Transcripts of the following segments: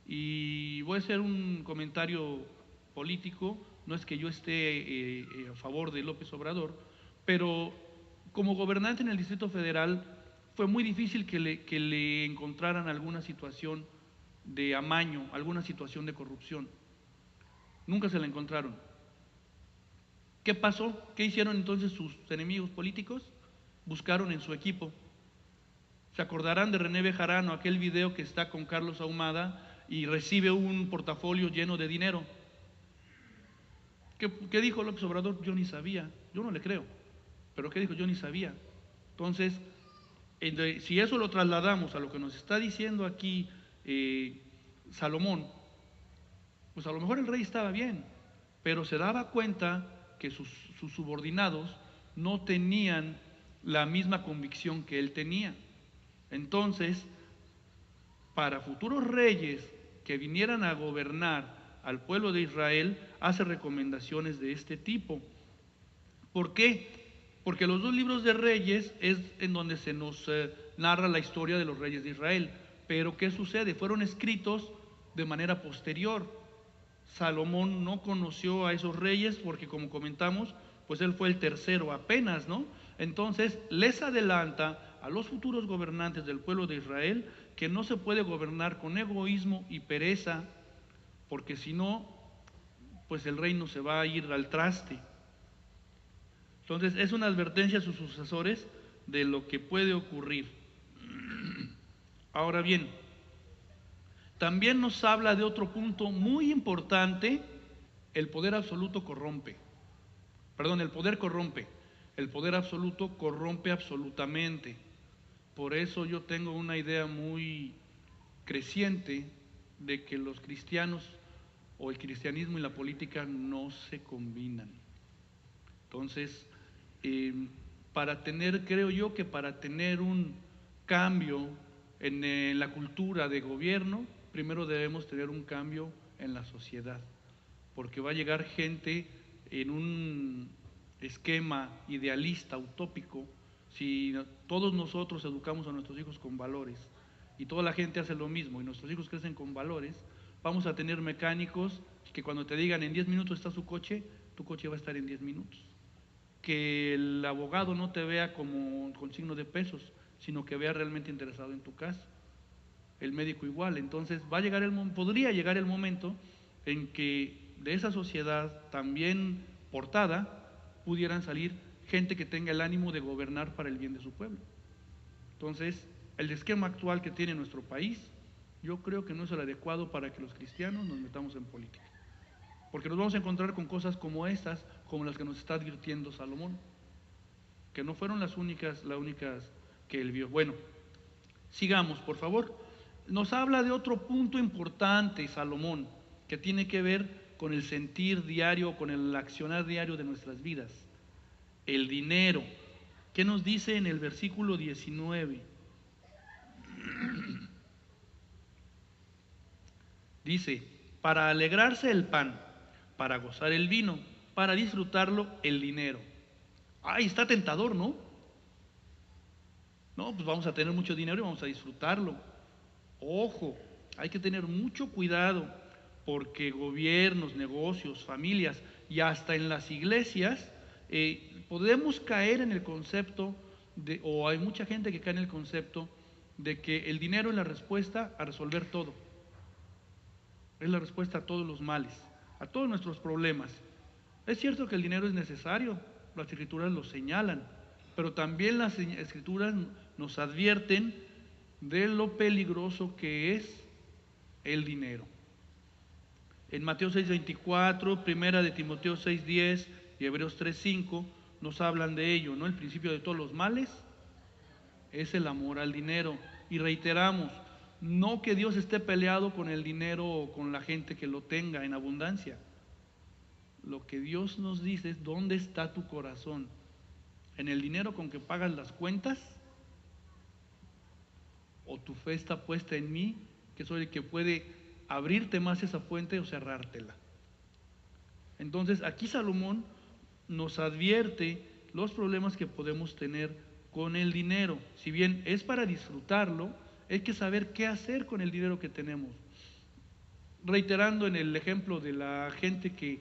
Y voy a hacer un comentario político, no es que yo esté a favor de López Obrador, pero como gobernante en el Distrito Federal fue muy difícil que le encontraran alguna situación de amaño, alguna situación de corrupción. Nunca se la encontraron. ¿Qué pasó? ¿Qué hicieron entonces sus enemigos políticos? Buscaron en su equipo. Se acordarán de René Bejarano, aquel video que está con Carlos Ahumada y recibe un portafolio lleno de dinero. ¿Qué dijo López Obrador? Yo ni sabía, yo no le creo. Pero ¿qué dijo? Yo ni sabía. Entonces, si eso lo trasladamos a lo que nos está diciendo aquí Salomón, pues a lo mejor el rey estaba bien, pero se daba cuenta que sus subordinados no tenían la misma convicción que él tenía. Entonces, para futuros reyes que vinieran a gobernar al pueblo de Israel, hace recomendaciones de este tipo. ¿Por qué? Porque los dos libros de Reyes es en donde se nos narra la historia de los reyes de Israel. Pero ¿qué sucede? Fueron escritos de manera posterior. Salomón no conoció a esos reyes porque, como comentamos, pues él fue el tercero apenas, ¿no? Entonces les adelanta a los futuros gobernantes del pueblo de Israel que no se puede gobernar con egoísmo y pereza, porque si no, pues el reino se va a ir al traste. Entonces es una advertencia a sus sucesores de lo que puede ocurrir. Ahora bien, también nos habla de otro punto muy importante: el poder absoluto corrompe. Perdón, el poder corrompe. El poder absoluto corrompe absolutamente. Por eso yo tengo una idea muy creciente de que los cristianos o el cristianismo y la política no se combinan. Entonces, creo yo que para tener un cambio en la cultura de gobierno, primero debemos tener un cambio en la sociedad, porque va a llegar gente en un esquema idealista, utópico. Si todos nosotros educamos a nuestros hijos con valores y toda la gente hace lo mismo y nuestros hijos crecen con valores, vamos a tener mecánicos que cuando te digan en 10 minutos está su coche, tu coche va a estar en 10 minutos. Que el abogado no te vea como con signo de pesos, sino que vea realmente interesado en tu caso. El médico igual. Entonces podría llegar el momento en que de esa sociedad también portada pudieran salir gente que tenga el ánimo de gobernar para el bien de su pueblo. Entonces, el esquema actual que tiene nuestro país, yo creo que no es el adecuado para que los cristianos nos metamos en política, porque nos vamos a encontrar con cosas como estas, como las que nos está advirtiendo Salomón, que no fueron las únicas que él vio. Bueno, sigamos, por favor. Nos habla de otro punto importante, Salomón, que tiene que ver con el sentir diario, con el accionar diario de nuestras vidas. El dinero. ¿Qué nos dice en el versículo 19? Dice: para alegrarse el pan, para gozar el vino, para disfrutarlo el dinero. Ay, está tentador, ¿no? No, pues vamos a tener mucho dinero y vamos a disfrutarlo. Ojo, hay que tener mucho cuidado, porque gobiernos, negocios, familias y hasta en las iglesias podemos caer en el concepto o hay mucha gente que cae en el concepto de que el dinero es la respuesta a resolver todo. Es la respuesta a todos los males, a todos nuestros problemas. Es cierto que el dinero es necesario, las escrituras lo señalan, pero también las escrituras nos advierten de lo peligroso que es el dinero. En Mateo 6:24, primera de Timoteo 6:10 y Hebreos 3:5 nos hablan de ello, ¿no? El principio de todos los males es el amor al dinero. Y reiteramos, no que Dios esté peleado con el dinero o con la gente que lo tenga en abundancia. Lo que Dios nos dice es: ¿dónde está tu corazón? ¿En el dinero con que pagas las cuentas? ¿O tu fe está puesta en mí, que soy el que puede abrirte más esa fuente o cerrártela? Entonces aquí Salomón nos advierte los problemas que podemos tener con el dinero. Si bien es para disfrutarlo, hay que saber qué hacer con el dinero que tenemos. reiterando en el ejemplo de la gente que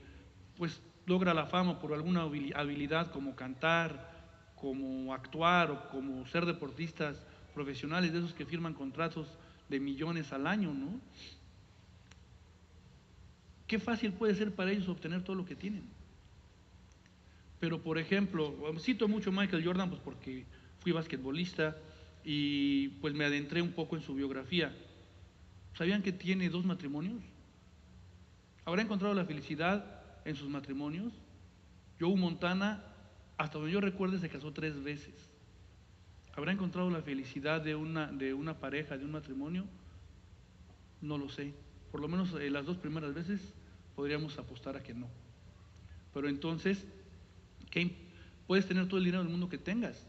pues logra la fama por alguna habilidad como cantar, como actuar o como ser deportistas profesionales, de esos que firman contratos de millones al año, ¿no? Qué fácil puede ser para ellos obtener todo lo que tienen. Pero por ejemplo, cito mucho a Michael Jordan pues porque fui basquetbolista y pues me adentré un poco en su biografía. ¿Sabían que tiene 2 matrimonios? ¿Habrá encontrado la felicidad en sus matrimonios? Joe Montana, hasta donde yo recuerde, se casó 3 veces. ¿Habrá encontrado la felicidad de una pareja, de un matrimonio? No lo sé. Por lo menos las 2 primeras veces podríamos apostar a que no. Pero entonces, puedes tener todo el dinero del mundo que tengas,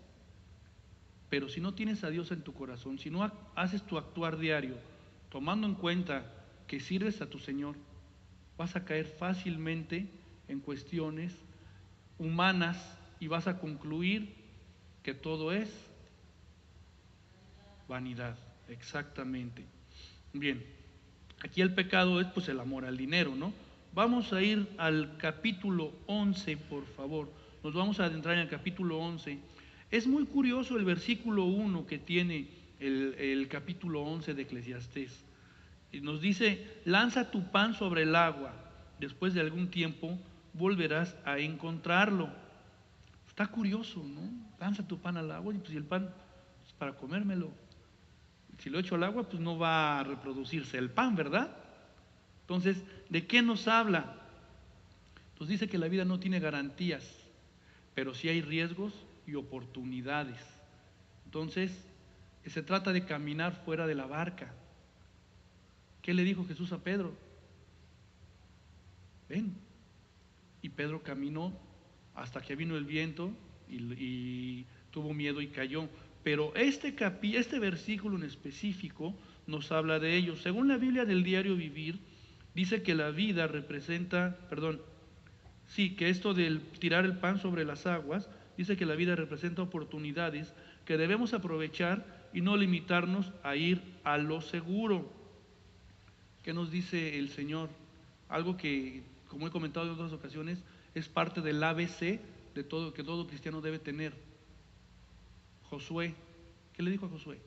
pero si no tienes a Dios en tu corazón, si no haces tu actuar diario, tomando en cuenta que sirves a tu Señor, vas a caer fácilmente en cuestiones humanas y vas a concluir que todo es vanidad, exactamente. Bien, aquí el pecado es pues el amor al dinero, ¿no? Vamos a ir al capítulo 11, por favor. Nos vamos a adentrar en el capítulo 11. Es muy curioso el versículo 1 que tiene el capítulo 11 de Eclesiastés. Y nos dice, lanza tu pan sobre el agua, después de algún tiempo volverás a encontrarlo. Está curioso, ¿no? Lanza tu pan al agua y pues el pan es para comérmelo. Si lo echo al agua, pues no va a reproducirse el pan, ¿verdad? Entonces, ¿de qué nos habla? Pues dice que la vida no tiene garantías, pero sí hay riesgos y oportunidades. Entonces, se trata de caminar fuera de la barca. ¿Qué le dijo Jesús a Pedro? Ven. Y Pedro caminó hasta que vino el viento y tuvo miedo y cayó. Pero este versículo en específico nos habla de ello. Según la Biblia del Diario Vivir, dice que la vida representa, que esto del tirar el pan sobre las aguas, dice que la vida representa oportunidades que debemos aprovechar y no limitarnos a ir a lo seguro. ¿Qué nos dice el Señor? Algo que, como he comentado en otras ocasiones, es parte del ABC de todo que todo cristiano debe tener. Josué, ¿qué le dijo a Josué?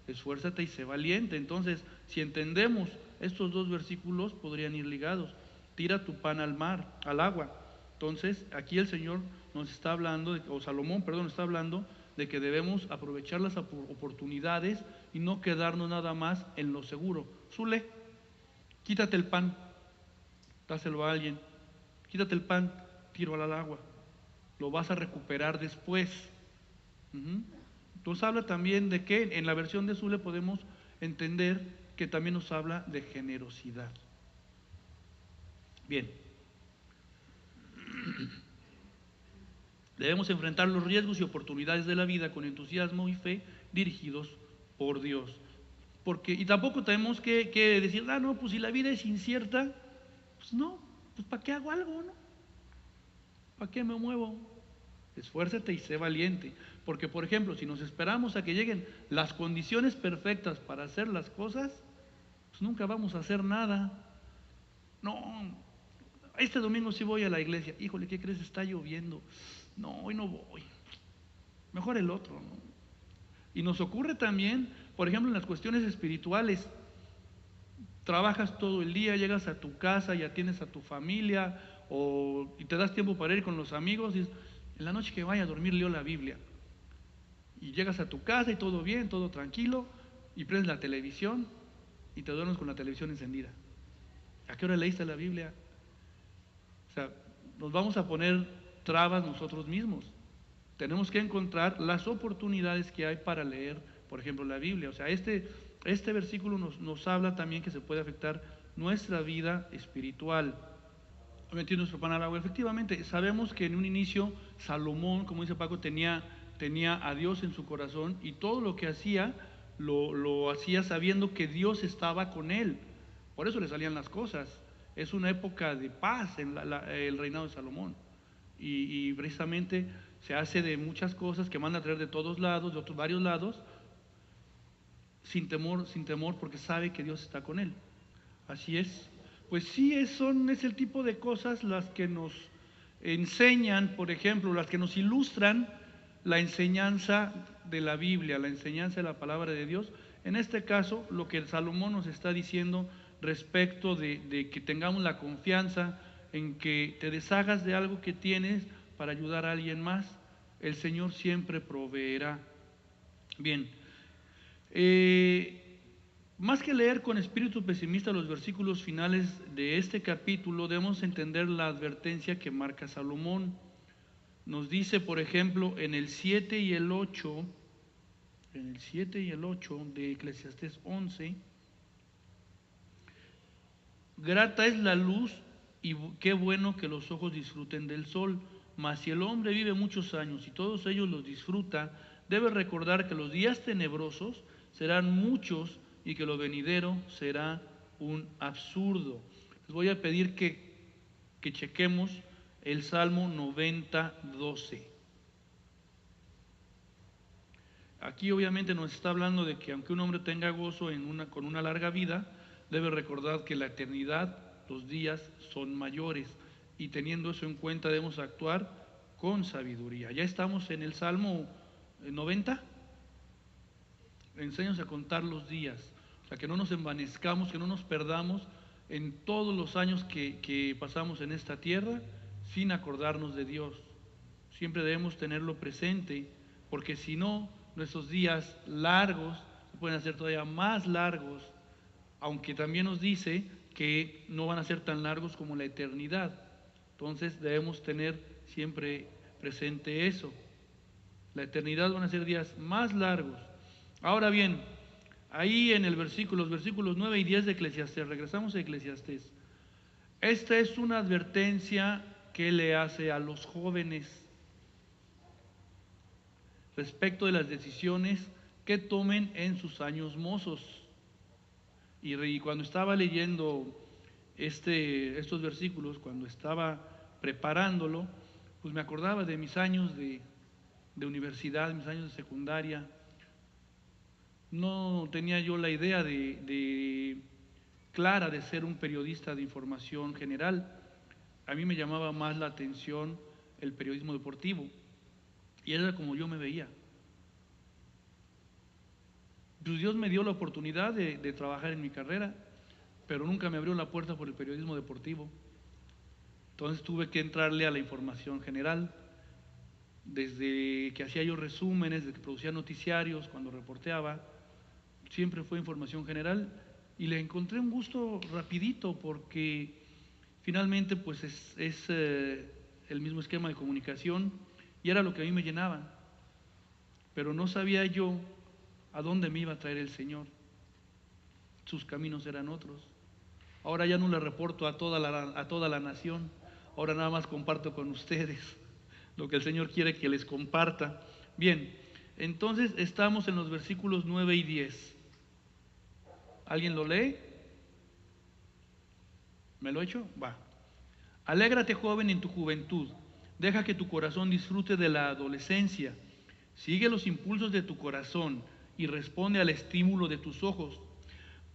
Esfuérzate y sé valiente. Entonces, si entendemos estos 2 versículos, podrían ir ligados. Tira tu pan al mar, al agua. Entonces, aquí el Señor nos está hablando, o Salomón, perdón, está hablando de que debemos aprovechar las oportunidades y no quedarnos nada más en lo seguro. Zule, quítate el pan, dáselo a alguien. Quítate el pan, tíralo al agua. Lo vas a recuperar después. Entonces habla también de que en la versión de Zule podemos entender que también nos habla de generosidad. Bien. Debemos enfrentar los riesgos y oportunidades de la vida con entusiasmo y fe dirigidos por Dios. Y tampoco tenemos que decir, no, pues si la vida es incierta, pues no, pues ¿para qué hago algo, no? ¿Para qué me muevo? Esfuérzate y sé valiente. Porque, por ejemplo, si nos esperamos a que lleguen las condiciones perfectas para hacer las cosas, pues nunca vamos a hacer nada. No, este domingo sí voy a la iglesia. Híjole, ¿qué crees? Está lloviendo. No, hoy no voy. Mejor el otro, ¿no? Y nos ocurre también, por ejemplo, en las cuestiones espirituales. Trabajas todo el día, llegas a tu casa y atiendes a tu familia y te das tiempo para ir con los amigos y en la noche que vaya a dormir leo la Biblia. Y llegas a tu casa y todo bien, todo tranquilo, y prendes la televisión y te duermes con la televisión encendida. ¿A qué hora leíste la Biblia? O sea, nos vamos a poner trabas nosotros mismos. Tenemos que encontrar las oportunidades que hay para leer, por ejemplo, la Biblia. O sea, este versículo nos habla también que se puede afectar nuestra vida espiritual. Metiendo nuestro pan al agua. Efectivamente, sabemos que en un inicio Salomón, como dice Paco, tenía a Dios en su corazón y todo lo que hacía, lo hacía sabiendo que Dios estaba con él. Por eso le salían las cosas. Es una época de paz en el reinado de Salomón. Y precisamente se hace de muchas cosas que manda a traer de todos lados, de otros varios lados, sin temor, porque sabe que Dios está con él. Así es. Pues sí, es el tipo de cosas las que nos enseñan, por ejemplo, las que nos ilustran la enseñanza de la Biblia, la enseñanza de la palabra de Dios. En este caso, lo que Salomón nos está diciendo respecto de que tengamos la confianza en que te deshagas de algo que tienes para ayudar a alguien más. El Señor siempre proveerá. Bien, más que leer con espíritu pesimista los versículos finales de este capítulo, debemos entender la advertencia que marca Salomón. Nos dice, por ejemplo, en el 7 y el 8, de Eclesiastés 11, grata es la luz y qué bueno que los ojos disfruten del sol, mas si el hombre vive muchos años y todos ellos los disfruta, debe recordar que los días tenebrosos serán muchos y que lo venidero será un absurdo. Les voy a pedir que chequemos el Salmo 90:12. Aquí obviamente nos está hablando de que aunque un hombre tenga gozo con una larga vida, debe recordar que la eternidad, los días son mayores, y teniendo eso en cuenta debemos actuar con sabiduría. Ya estamos en el Salmo 90. Enséñanos a contar los días, o sea, que no nos envanezcamos, que no nos perdamos en todos los años que pasamos en esta tierra sin acordarnos de Dios. Siempre debemos tenerlo presente, porque si no, nuestros días largos se pueden hacer todavía más largos, aunque también nos dice que no van a ser tan largos como la eternidad. Entonces debemos tener siempre presente eso. La eternidad van a ser días más largos. Ahora bien, ahí en los versículos 9 y 10 de Eclesiastés, regresamos a Eclesiastés. Esta es una advertencia que le hace a los jóvenes respecto de las decisiones que tomen en sus años mozos. Y cuando estaba leyendo estos versículos, cuando estaba preparándolo, pues me acordaba de mis años de universidad, mis años de secundaria. No tenía yo la idea clara de ser un periodista de información general. A mí me llamaba más la atención el periodismo deportivo, y era como yo me veía. Pues Dios me dio la oportunidad de trabajar en mi carrera, pero nunca me abrió la puerta por el periodismo deportivo. Entonces tuve que entrarle a la información general. Desde que hacía yo resúmenes, desde que producía noticiarios, cuando reporteaba, siempre fue información general, y le encontré un gusto rapidito, porque finalmente pues es el mismo esquema de comunicación, y era lo que a mí me llenaba, pero no sabía yo a dónde me iba a traer el Señor. Sus caminos eran otros. Ahora ya no le reporto a toda la nación, ahora nada más comparto con ustedes lo que el Señor quiere que les comparta. Bien, entonces estamos en los versículos 9 y 10. ¿Alguien lo lee? ¿Me lo he hecho? Va. Alégrate, joven, en tu juventud. Deja que tu corazón disfrute de la adolescencia. Sigue los impulsos de tu corazón y responde al estímulo de tus ojos.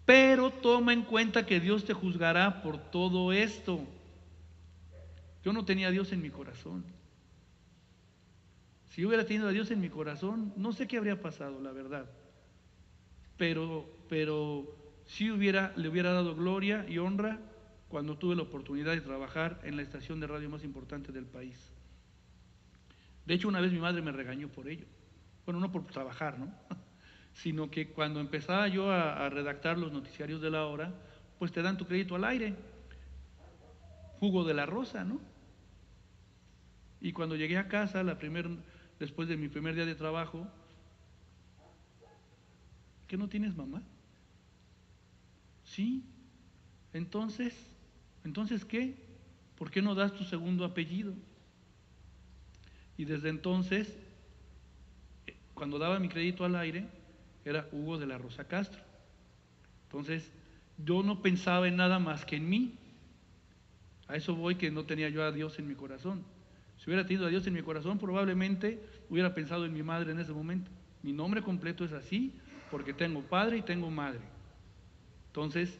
Pero toma en cuenta que Dios te juzgará por todo esto. Yo no tenía a Dios en mi corazón. Si hubiera tenido a Dios en mi corazón, no sé qué habría pasado, la verdad. Pero sí le hubiera dado gloria y honra cuando tuve la oportunidad de trabajar en la estación de radio más importante del país. De hecho, una vez mi madre me regañó por ello. Bueno, no por trabajar, ¿no? Sino que cuando empezaba yo a redactar los noticiarios de la hora, pues te dan tu crédito al aire, jugo de la rosa, ¿no? Y cuando llegué a casa, después de mi primer día de trabajo, ¿qué no tienes mamá? Sí. Entonces ¿qué? ¿Por qué no das tu segundo apellido? Y desde entonces, cuando daba mi crédito al aire, era Hugo de la Rosa Castro. Entonces, yo no pensaba en nada más que en mí. A eso voy, que no tenía yo a Dios en mi corazón. Si hubiera tenido a Dios en mi corazón, probablemente hubiera pensado en mi madre en ese momento. Mi nombre completo es así, porque tengo padre y tengo madre. Entonces,